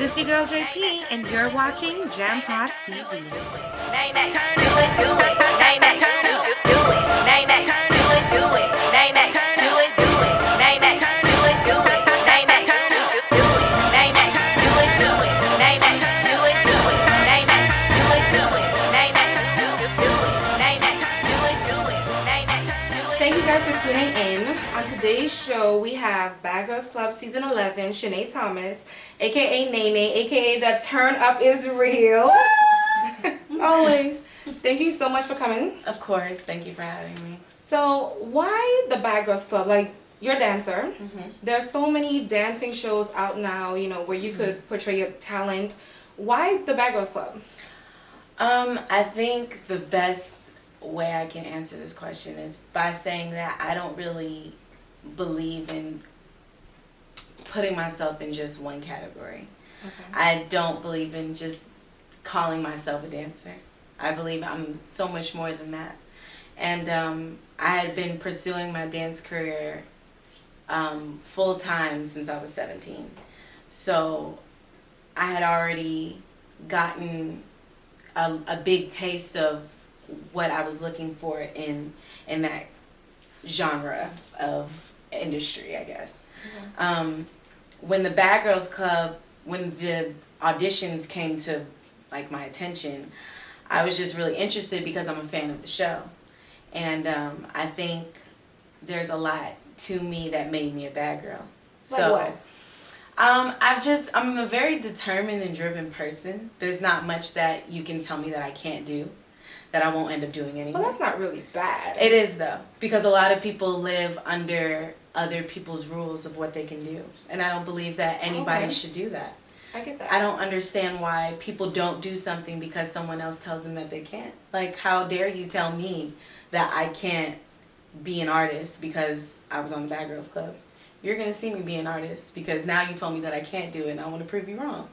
This is your girl JP, and you're watching JamPotTV. Thank you guys for tuning in. On today's show, we have Bad Girls Club Season 11, Shanae Thomas, a.k.a. Nene, a.k.a. The Turn Up Is Real. Always. Thank you so much for coming. Of course. Thank you for having me. So, why the Bad Girls Club? Like, you're a dancer. Mm-hmm. There are so many dancing shows out now, you know, where you could portray your talent. Why the Bad Girls Club? I think the best way I can answer this question is by saying that I don't really believe in putting myself in just one category. Okay. I don't believe in just calling myself a dancer. I believe I'm so much more than that. And I had been pursuing my dance career full time since I was 17. So I had already gotten a big taste of what I was looking for in that genre of industry, I guess. Mm-hmm. When the Bad Girls Club, when the auditions came to like my attention, I was just really interested because I'm a fan of the show. And I think there's a lot to me that made me a bad girl. Like what? I'm a very determined and driven person. There's not much that you can tell me that I can't do, that I won't end up doing anyway. Well, that's not really bad. It is though, because a lot of people live under other people's rules of what they can do. And I don't believe that anybody should do that. I get that. I don't understand why people don't do something because someone else tells them that they can't. Like, how dare you tell me that I can't be an artist because I was on the Bad Girls Club? You're going to see me be an artist because now you told me that I can't do it and I want to prove you wrong. Okay.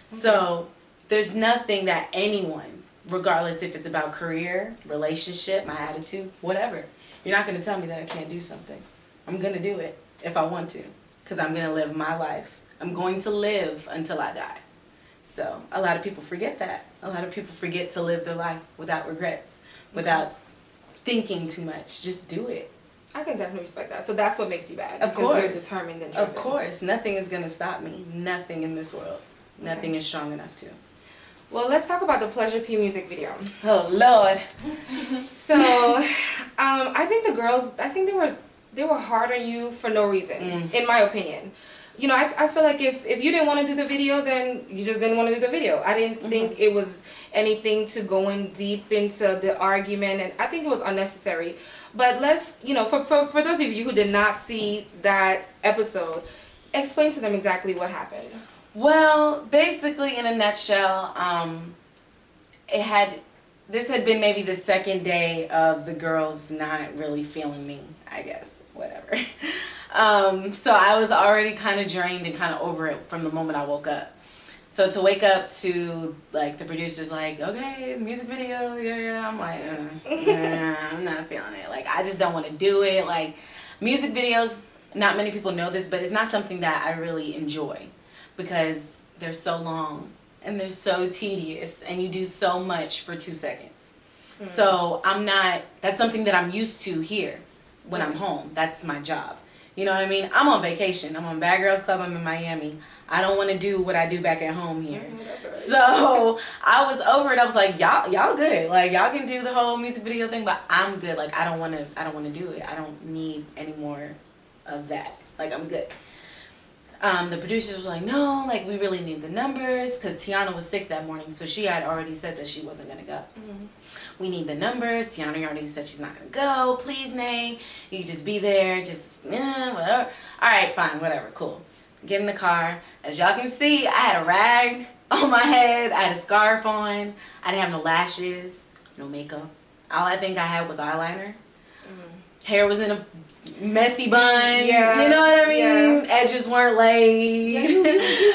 So there's nothing that anyone, regardless if it's about career, relationship, my attitude, whatever, you're not going to tell me that I can't do something. I'm going to do it if I want to because I'm going to live my life. I'm going to live until I die. So a lot of people forget that. A lot of people forget to live their life without regrets, without thinking too much. Just do it. I can definitely respect that. So that's what makes you bad. Of because course. You're determined and driven. Of course. Nothing is going to stop me. Nothing in this world. Nothing is strong enough to. Well, let's talk about the Pleasure P music video. Oh, Lord. So, I think the girls, they were hard on you for no reason, in my opinion. You know, I feel like if you didn't want to do the video, then you just didn't want to do the video. I didn't think it was anything to go in deep into the argument, and I think it was unnecessary. But let's, you know, for those of you who did not see that episode, explain to them exactly what happened. Well, basically, in a nutshell, this had been maybe the second day of the girls not really feeling me, I guess, whatever. So I was already kind of drained and kind of over it from the moment I woke up. So to wake up to, like, the producer's like, okay, music video, yeah, I'm like, I'm not feeling it. Like, I just don't want to do it. Like, music videos, not many people know this, but it's not something that I really enjoy because they're so long and they're so tedious and you do so much for 2 seconds. So that's something that I'm used to here when I'm home. That's my job. You know what I mean? I'm on vacation. I'm on Bad Girls Club. I'm in Miami. I don't want to do what I do back at home here. That's right. So I was over it. I was like, y'all good. Like, y'all can do the whole music video thing, but I'm good. Like, I don't want to do it. I don't need any more of that. Like, I'm good. The producers was like, no, like, we really need the numbers because Tiana was sick that morning, so she had already said that she wasn't going to go. We need the numbers. Tiana already said she's not going to go. Please, Nay, you can just be there. Just, whatever. All right, fine, whatever, cool. Get in the car. As y'all can see, I had a rag on my head. I had a scarf on. I didn't have no lashes, no makeup. All I think I had was eyeliner. Hair was in a messy bun. Yeah. You know what I mean? Yeah. Edges weren't laid. Yeah, you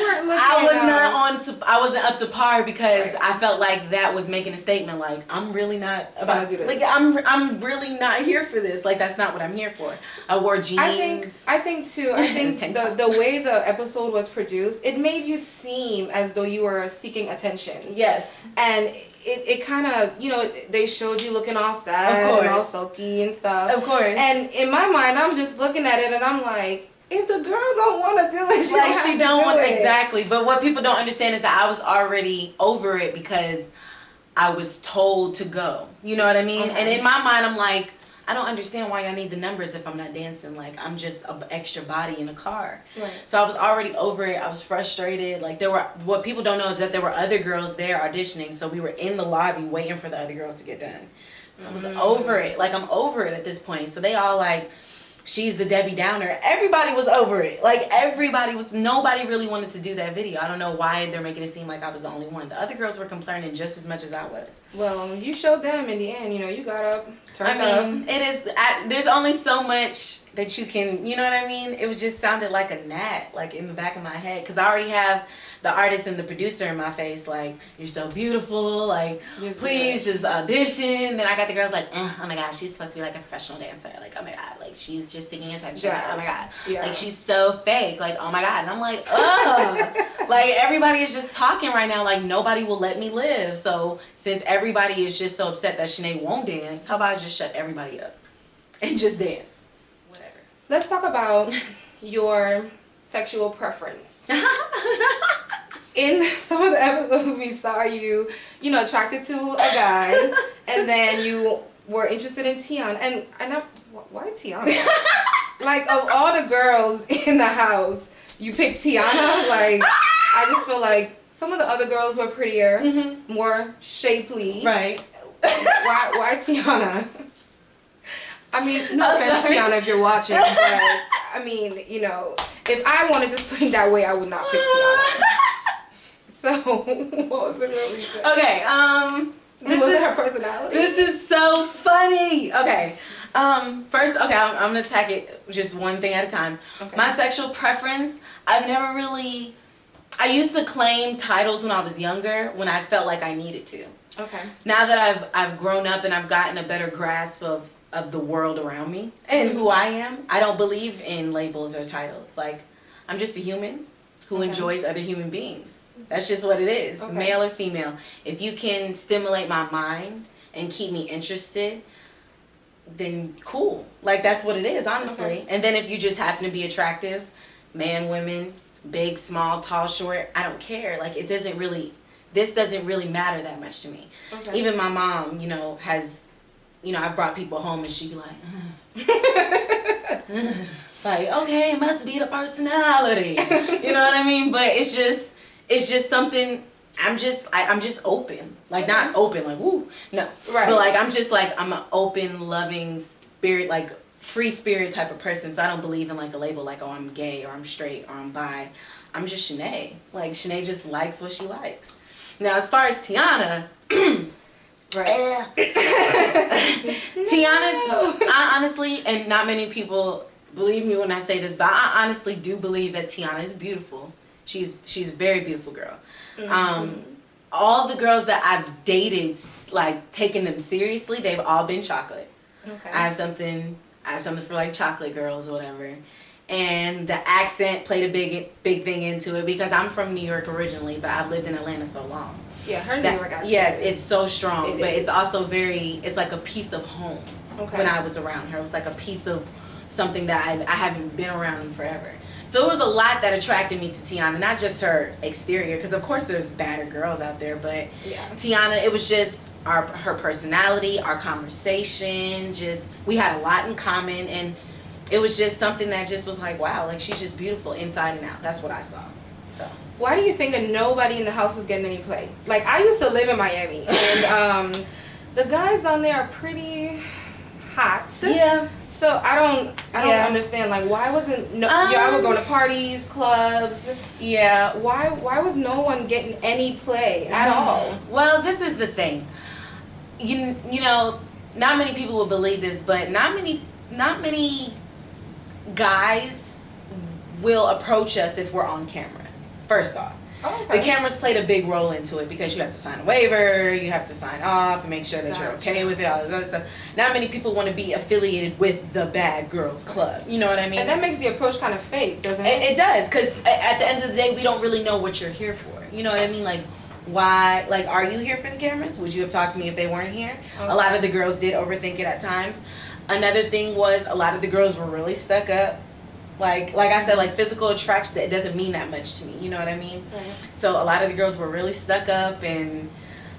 weren't looking I was not on wasn't up to par because I felt like that was making a statement like I'm really not about to do this. Like I'm really not here for this. Like that's not what I'm here for. I wore jeans. I think the way the episode was produced, it made you seem as though you were seeking attention. Yes. And it kind of, you know, they showed you looking all sad and all sulky and stuff. Of course. And in my mind, I'm just looking at it and I'm like, if the girl don't want to do it, she don't want exactly. But what people don't understand is that I was already over it because I was told to go. You know what I mean? Okay. And in my mind, I'm like, I don't understand why I need the numbers if I'm not dancing. Like I'm just an extra body in a car. Right. So I was already over it. I was frustrated. Like what people don't know is that there were other girls there auditioning. So we were in the lobby waiting for the other girls to get done. So I was over it. Like I'm over it at this point. So they all like, she's the Debbie Downer. Everybody was over it. Like nobody really wanted to do that video. I don't know why they're making it seem like I was the only one. The other girls were complaining just as much as I was. Well, you showed them in the end, you know, you got up, turned up. It is, there's only so much that you can, you know what I mean? It was just sounded like a gnat, like in the back of my head. Because I already have the artist and the producer in my face, like, you're so beautiful, like, please just audition. Then I got the girls like, oh my God, she's supposed to be like a professional dancer. Like, oh my God, like, she's just seeking attention. Like, oh my God. Yeah. Like, she's so fake. Like, oh my God. And I'm like, ugh. Like, everybody is just talking right now. Like, nobody will let me live. So, since everybody is just so upset that Shanae won't dance, how about I just shut everybody up and just dance? Whatever. Let's talk about your sexual preference. In some of the episodes we saw you, you know, attracted to a guy, and then you were interested in Tiana. And why Tiana? Like, of all the girls in the house, you picked Tiana? Like, I just feel like some of the other girls were prettier, more shapely. Right. Why Tiana? I mean, no offense, Tiana, if you're watching, but I mean, you know, if I wanted to swing that way, I would not pick Tiana. So, what was the real reason? Okay, was it her personality? This is so funny. Okay, first, okay, I'm gonna attack it just one thing at a time. Okay. My sexual preference, I used to claim titles when I was younger, when I felt like I needed to. Okay. Now that I've grown up and I've gotten a better grasp of the world around me and who I am, I don't believe in labels or titles. Like, I'm just a human who enjoys other human beings. That's just what it is, male or female. If you can stimulate my mind and keep me interested, then cool. Like, that's what it is, honestly. Okay. And then if you just happen to be attractive, man, women, big, small, tall, short, I don't care. Like, this doesn't really matter that much to me. Okay. Even my mom, you know, has, you know, I brought people home and she'd be like, like, okay, it must be the personality. You know what I mean? But it's just something, I'm just open. Like, not open, like, woo, no. Right. But, like, I'm an open, loving spirit, like, free spirit type of person. So I don't believe in, like, a label, like, oh, I'm gay, or I'm straight, or I'm bi. I'm just Shanae. Like, Shanae just likes what she likes. Now, as far as Tiana, right. Tiana's, I honestly, and not many people believe me when I say this, but I honestly do believe that Tiana is beautiful. She's a very beautiful girl. All the girls that I've dated, like, taking them seriously, they've all been chocolate. Okay. I have something for, like, chocolate girls or whatever. And the accent played a big thing into it because I'm from New York originally, but I've lived in Atlanta so long. Yeah, her New York accent. Yes, it's so strong, but it's also it's like a piece of home. Okay. When I was around her, it was like a piece of something that I haven't been around in forever. So it was a lot that attracted me to Tiana, not just her exterior, because of course there's badder girls out there, but Tiana, it was just her personality, our conversation, we had a lot in common, and it was just something that just was like, wow, like, she's just beautiful inside and out. That's what I saw. So why do you think that nobody in the house was getting any play? Like, I used to live in Miami, and the guys down there are pretty hot. Yeah. So I don't understand, like, why wasn't y'all were going to parties, clubs? Yeah. Why was no one getting any play at all? Well, this is the thing. You know, not many people will believe this, but not many guys will approach us if we're on camera. First off, Oh, okay. The cameras played a big role into it because you have to sign a waiver, you have to sign off and make sure that you're okay with it, all this other stuff. Not many people want to be affiliated with the Bad Girls Club. You know what I mean? And that makes the approach kind of fake, doesn't it? It does, because at the end of the day, we don't really know what you're here for. You know what I mean? Like, why? Like, are you here for the cameras? Would you have talked to me if they weren't here? Okay. A lot of the girls did overthink it at times. Another thing was a lot of the girls were really stuck up. Like I said, like physical attraction, that doesn't mean that much to me. You know what I mean? Right. So a lot of the girls were really stuck up, and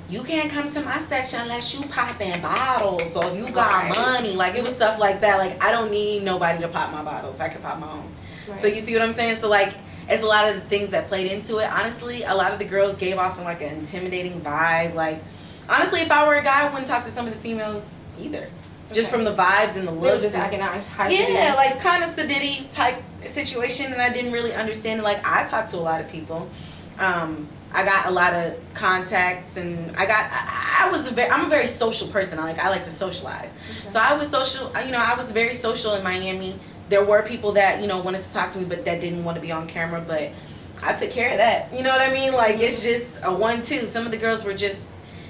you can't come to my section unless you popping bottles or you got money. Like, it was stuff like that. Like, I don't need nobody to pop my bottles. I can pop my own. Right. So you see what I'm saying? So like, it's a lot of the things that played into it. Honestly, a lot of the girls gave off like an intimidating vibe. Like, honestly, if I were a guy, I wouldn't talk to some of the females either. Just from the vibes and the looks. They were just acting high. Yeah, like kind of sedity type situation, and I didn't really understand it. Like, I talked to a lot of people. I got a lot of contacts, and I'm a very social person. I like to socialize. Okay. So I was social. You know, I was very social in Miami. There were people that, you know, wanted to talk to me, but that didn't want to be on camera. But I took care of that. You know what I mean? Like, it's just a 1-2. Some of the girls were just,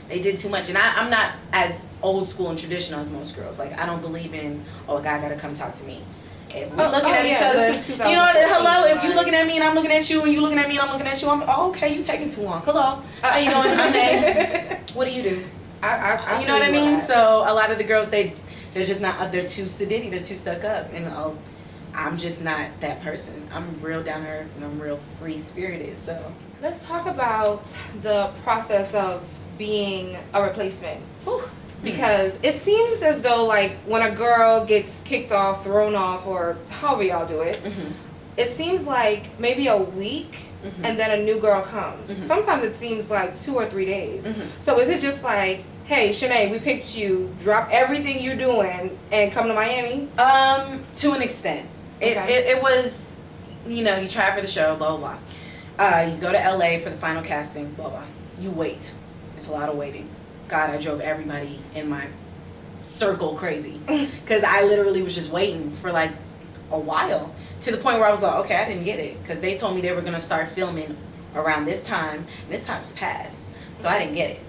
they did too much. And I'm not as old school and traditional as most girls. Like, I don't believe in, oh, a guy got to come talk to me. If we're looking at each other, you know, hello, if you looking at me and I'm looking at you, and you looking at me and I'm looking at you, I'm, oh, okay, you taking too long. Hello, how you doing? I'm Nate. What do you do? I you know what I mean? So a lot of the girls, they're just not, they're too sedity, they're too stuck up, and I'm just not that person. I'm real down to earth, and I'm real free spirited. So let's talk about the process of being a replacement. Whew. Because it seems as though, like, when a girl gets kicked off, thrown off, or however y'all do it, it seems like maybe a week and then a new girl comes. Sometimes it seems like 2 or 3 days. So is it just like, hey, Shanae, we picked you, drop everything you're doing and come to Miami? To an extent. Okay. It was, you know, you try for the show, blah, blah, blah. You go to LA for the final casting, blah, blah. You wait. It's a lot of waiting. God, I drove everybody in my circle crazy. Because I literally was just waiting for like a while. To the point where I was like, okay, I didn't get it. Because they told me they were going to start filming around this time. And this time's passed. So I didn't get it.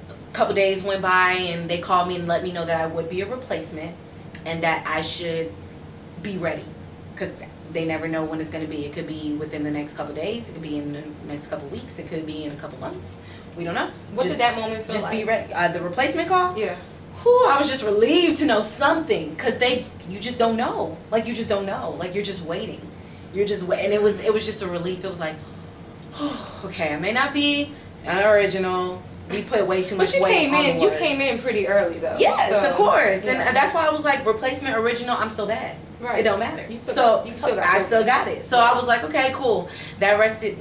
A couple days went by and they called me and let me know that I would be a replacement. And that I should be ready. Because they never know when it's going to be. It could be within the next couple days. It could be in the next couple weeks. It could be in a couple months. We don't know. What did that moment feel like? Just be ready. The replacement call? Yeah. Whew, I was just relieved to know something. Because you just don't know. Like, you just don't know. Like, you're just waiting. You're just waiting. And it was just a relief. It was like, oh, okay, I may not be an original. We put way too much weight on the words. You came in pretty early, though. Yes, so, of course. Yeah. And that's why I was like, replacement, original, I'm still bad. Right. It don't matter. I still got it. So I was like, okay, cool. That rested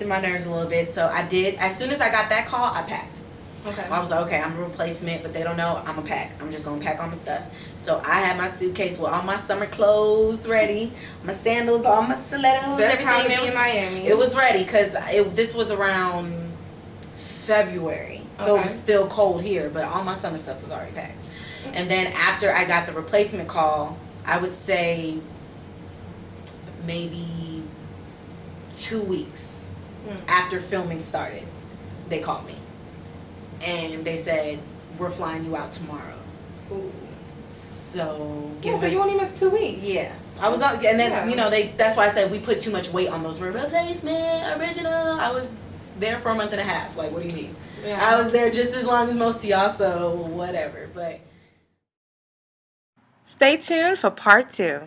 my nerves a little bit. So I did. As soon as I got that call, I packed. Okay. I was like, okay, I'm a replacement, but they don't know I'm a pack. I'm just gonna pack all my stuff. So I had my suitcase with all my summer clothes ready, my sandals, all my stilettos, everything. It was in Miami. It was ready because this was around February, so it was still cold here, but all my summer stuff was already packed. And then after I got the replacement call, I would say maybe 2 weeks after filming started, they called me. And they said, we're flying you out tomorrow. Ooh. So so you only missed 2 weeks. Yeah. I was on, and then, you know, that's why I said we put too much weight on those replacement, original. I was there for a month and a half. Like, what do you mean? Yeah. I was there just as long as most of y'all, so whatever. But stay tuned for part 2.